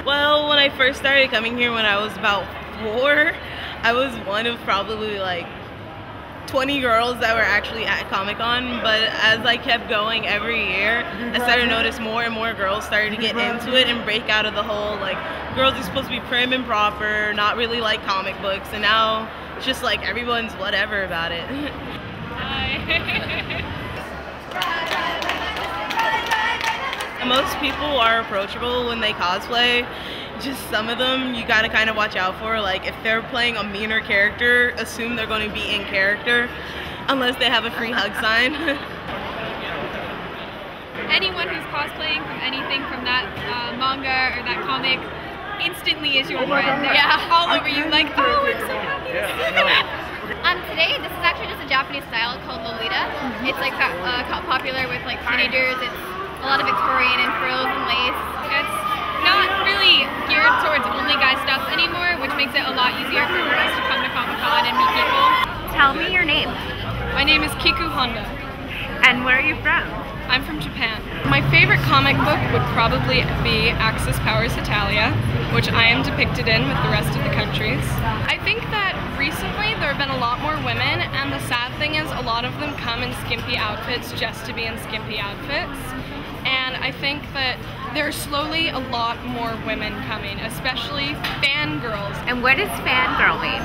Well, when I first started coming here when I was about 4, I was one of probably like 20 girls that were actually at Comic-Con, but as I kept going every year, I started to notice more and more girls started to get into it and break out of the whole like girls are supposed to be prim and proper, not really like comic books, and now it's just like everyone's whatever about it. Most people are approachable when they cosplay. Just some of them you gotta kind of watch out for. Like if they're playing a meaner character, assume they're going to be in character, unless they have a free hug sign. Anyone who's cosplaying from anything from that manga or that comic instantly is your friend. They're all over you, like, oh, I'm so happy to see that. Today, this is actually just a Japanese style called Lolita. It's like popular with like teenagers. It's a lot of Victorian and frills and lace. It's not really geared towards only guy stuff anymore, which makes it a lot easier for girls to come to Comic-Con and meet people. Tell me your name. My name is Kiku Honda. And where are you from? I'm from Japan. My favorite comic book would probably be Axis Powers Hitalia, which I am depicted in with the rest of the countries. I think that recently there have been a lot more women, and the sad thing is a lot of them come in skimpy outfits just to be in skimpy outfits. And I think that there are slowly a lot more women coming, especially fangirls. And what does fangirl mean?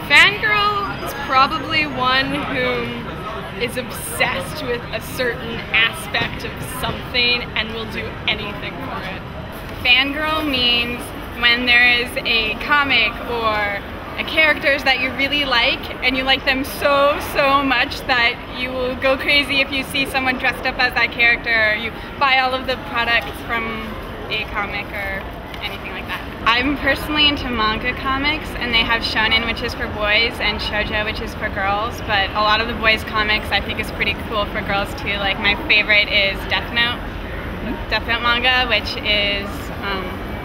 Fangirl is probably one who is obsessed with a certain aspect of something and will do anything for it. Fangirl means when there is a comic or a characters that you really like and you like them so much that you will go crazy if you see someone dressed up as that character, or you buy all of the products from a comic or anything like that. I'm personally into manga comics, and they have shonen, which is for boys, and shoujo, which is for girls, but a lot of the boys comics I think is pretty cool for girls too. Like my favorite is Death Note manga, which is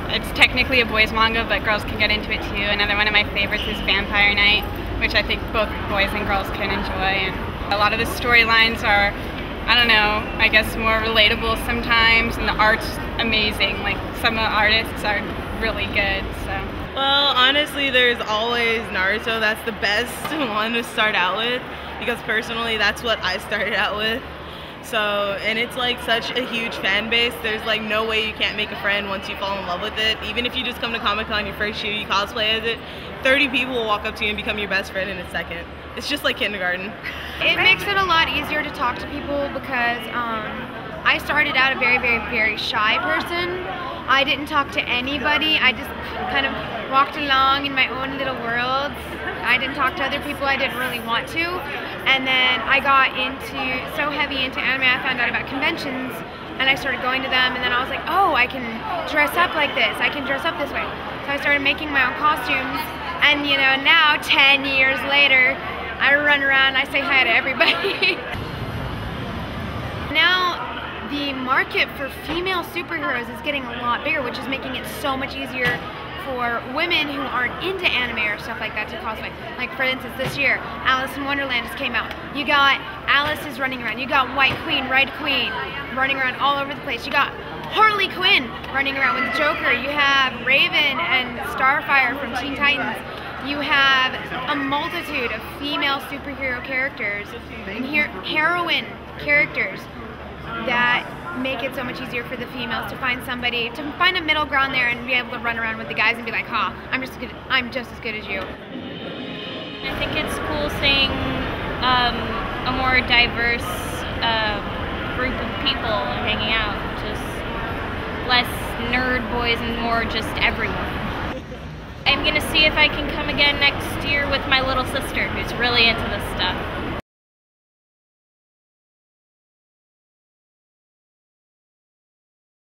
it's technically a boys manga, but girls can get into it too. Another one of my favorites is Vampire Knight, which I think both boys and girls can enjoy. And a lot of the storylines are, I don't know, I guess more relatable sometimes, and the art's amazing. Like some of the artists are really good, so. Well, honestly, there's always Naruto. That's the best one to start out with, because personally that's what I started out with. So, and it's like such a huge fan base, there's like no way you can't make a friend once you fall in love with it. Even if you just come to Comic-Con your first year, you cosplay as it, 30 people will walk up to you and become your best friend in a second. It's just like kindergarten. It makes it a lot easier to talk to people because I started out a very shy person. I didn't talk to anybody. I just kind of walked along in my own little world. I didn't talk to other people I didn't really want to. And then I got so heavy into anime, I found out about conventions and I started going to them, and then I was like, oh, I can dress up like this, I can dress up this way. So I started making my own costumes, and you know, now 10 years later, I run around, I say hi to everybody. Now, the market for female superheroes is getting a lot bigger, which is making it so much easier for women who aren't into anime or stuff like that to cosplay. Like for instance, this year, Alice in Wonderland just came out. You got Alice is running around. You got White Queen, Red Queen running around all over the place. You got Harley Quinn running around with Joker. You have Raven and Starfire from Teen Titans. You have a multitude of female superhero characters and heroine characters that make it so much easier for the females to find somebody, to find a middle ground there and be able to run around with the guys and be like, ha, I'm just as good as you. I think it's cool seeing a more diverse group of people hanging out, just less nerd boys and more just everyone. I'm gonna see if I can come again next year with my little sister who's really into this stuff.